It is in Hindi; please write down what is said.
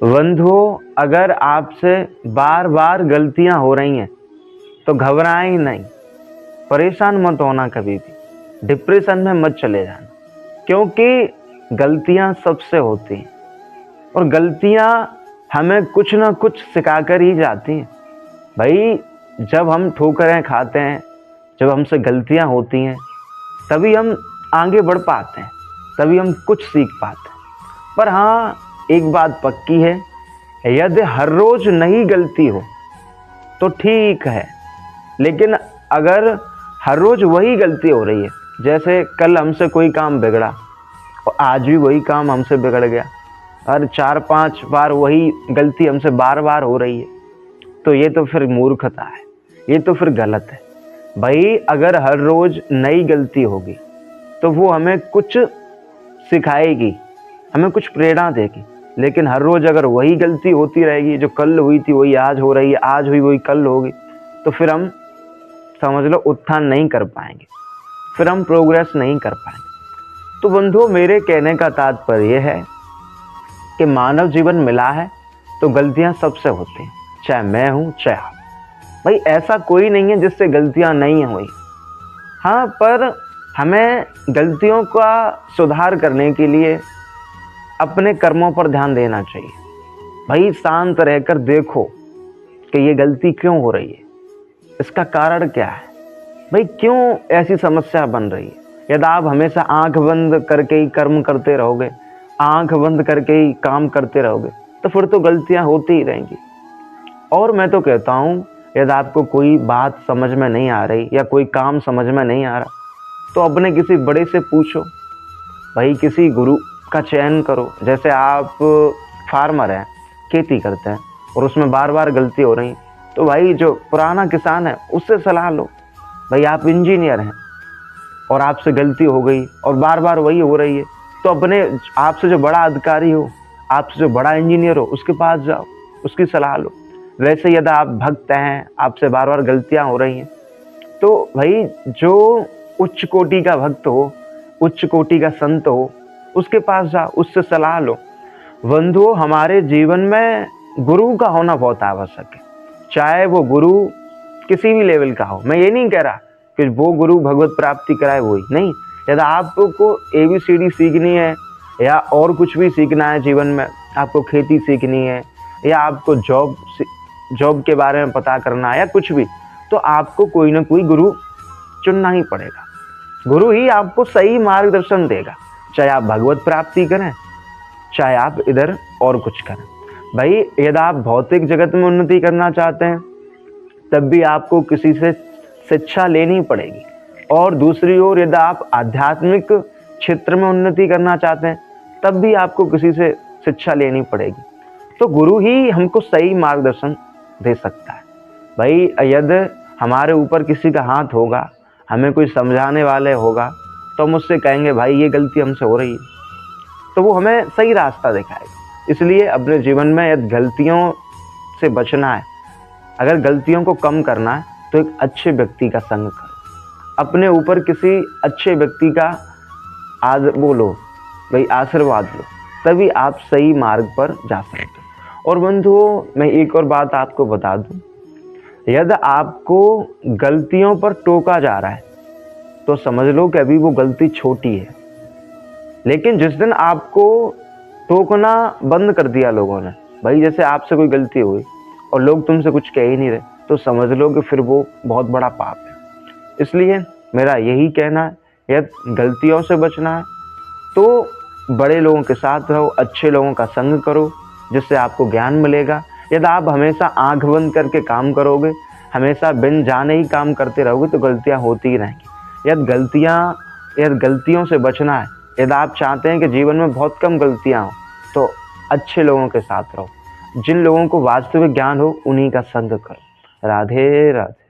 बंधुओं, अगर आपसे बार बार गलतियां हो रही हैं तो घबराएं ही नहीं, परेशान मत होना कभी भी, डिप्रेशन में मत चले जाना, क्योंकि गलतियां सबसे होती हैं और गलतियां हमें कुछ ना कुछ सिखाकर ही जाती हैं। भाई, जब हम ठोकरें खाते हैं, जब हमसे गलतियां होती हैं, तभी हम आगे बढ़ पाते हैं, तभी हम कुछ सीख पाते हैं। पर हाँ, एक बात पक्की है, यदि हर रोज नई गलती हो तो ठीक है, लेकिन अगर हर रोज वही गलती हो रही है, जैसे कल हमसे कोई काम बिगड़ा और आज भी वही काम हमसे बिगड़ गया, और 4-5 बार वही गलती हमसे बार बार हो रही है, तो ये तो फिर मूर्खता है, ये तो फिर गलत है। भाई, अगर हर रोज नई गलती होगी तो वो हमें कुछ सिखाएगी, हमें कुछ प्रेरणा देगी। लेकिन हर रोज अगर वही गलती होती रहेगी, जो कल हुई थी वही आज हो रही है, आज हुई वही कल होगी, तो फिर हम समझ लो उत्थान नहीं कर पाएंगे, फिर हम प्रोग्रेस नहीं कर पाएंगे। तो बंधुओं, मेरे कहने का तात्पर्य यह है कि मानव जीवन मिला है तो गलतियां सबसे होती हैं, चाहे मैं हूं चाहे आप। भाई, ऐसा कोई नहीं है जिससे गलतियां नहीं हुई। हाँ, पर हमें गलतियों का सुधार करने के लिए अपने कर्मों पर ध्यान देना चाहिए। भाई, शांत रहकर देखो कि ये गलती क्यों हो रही है, इसका कारण क्या है, भाई क्यों ऐसी समस्या बन रही है। यदि आप हमेशा आंख बंद करके ही कर्म करते रहोगे, आंख बंद करके ही काम करते रहोगे, तो फिर तो गलतियां होती ही रहेंगी। और मैं तो कहता हूँ, यदि आपको कोई बात समझ में नहीं आ रही या कोई काम समझ में नहीं आ रहा, तो अपने किसी बड़े से पूछो। भाई, किसी गुरु का चयन करो। जैसे आप फार्मर हैं, खेती करते हैं और उसमें बार बार गलती हो रही, तो भाई जो पुराना किसान है उससे सलाह लो। भाई, आप इंजीनियर हैं और आपसे गलती हो गई और बार बार वही हो रही है, तो अपने आपसे जो बड़ा अधिकारी हो, आपसे जो बड़ा इंजीनियर हो, उसके पास जाओ, उसकी सलाह लो। वैसे यदि आप भक्त हैं, आपसे बार बार गलतियां हो रही हैं, तो भाई जो उच्च कोटि का भक्त हो, उच्च कोटि का संत हो, उसके पास जाओ, उससे सलाह लो। बंधुओं, हमारे जीवन में गुरु का होना बहुत आवश्यक है, चाहे वो गुरु किसी भी लेवल का हो। मैं ये नहीं कह रहा कि वो गुरु भगवत प्राप्ति कराए वही नहीं। यदि आपको ABCD सीखनी है या और कुछ भी सीखना है जीवन में, आपको खेती सीखनी है या आपको जॉब के बारे में पता करना है या कुछ भी, तो आपको कोई ना कोई गुरु चुनना ही पड़ेगा। गुरु ही आपको सही मार्गदर्शन देगा, चाहे आप भगवत प्राप्ति करें, चाहे आप इधर और कुछ करें। भाई, यदि आप भौतिक जगत में उन्नति करना चाहते हैं, तब भी आपको किसी से शिक्षा लेनी पड़ेगी, और दूसरी ओर यदि आप आध्यात्मिक क्षेत्र में उन्नति करना चाहते हैं, तब भी आपको किसी से शिक्षा लेनी पड़ेगी। तो गुरु ही हमको सही मार्गदर्शन दे सकता है। भाई, यदि हमारे ऊपर किसी का हाथ होगा, हमें कोई समझाने वाले होगा, तो हम उससे कहेंगे भाई ये गलती हमसे हो रही है, तो वो हमें सही रास्ता दिखाएगा। इसलिए अपने जीवन में यदि गलतियों से बचना है, अगर गलतियों को कम करना है, तो एक अच्छे व्यक्ति का संग करो, अपने ऊपर किसी अच्छे व्यक्ति का आशीर्वाद लो, तभी आप सही मार्ग पर जा सकते हो। और बंधुओं, मैं एक और बात आपको बता दूं, यदि आपको गलतियों पर टोका जा रहा है, तो समझ लो कि अभी वो गलती छोटी है। लेकिन जिस दिन आपको टोकना बंद कर दिया लोगों ने, भाई जैसे आपसे कोई गलती हुई और लोग तुमसे कुछ कह ही नहीं रहे, तो समझ लो कि फिर वो बहुत बड़ा पाप है। इसलिए मेरा यही कहना है, यदि गलतियों से बचना है तो बड़े लोगों के साथ रहो, अच्छे लोगों का संग करो, जिससे आपको ज्ञान मिलेगा। यदि आप हमेशा आंख बंद करके काम करोगे, हमेशा बिन जाने ही काम करते रहोगे, तो गलतियां होती ही रहेंगी। यदि गलतियों से बचना है, यदि आप चाहते हैं कि जीवन में बहुत कम गलतियां हो, तो अच्छे लोगों के साथ रहो, जिन लोगों को वास्तविक ज्ञान हो उन्हीं का संग करो। राधे राधे।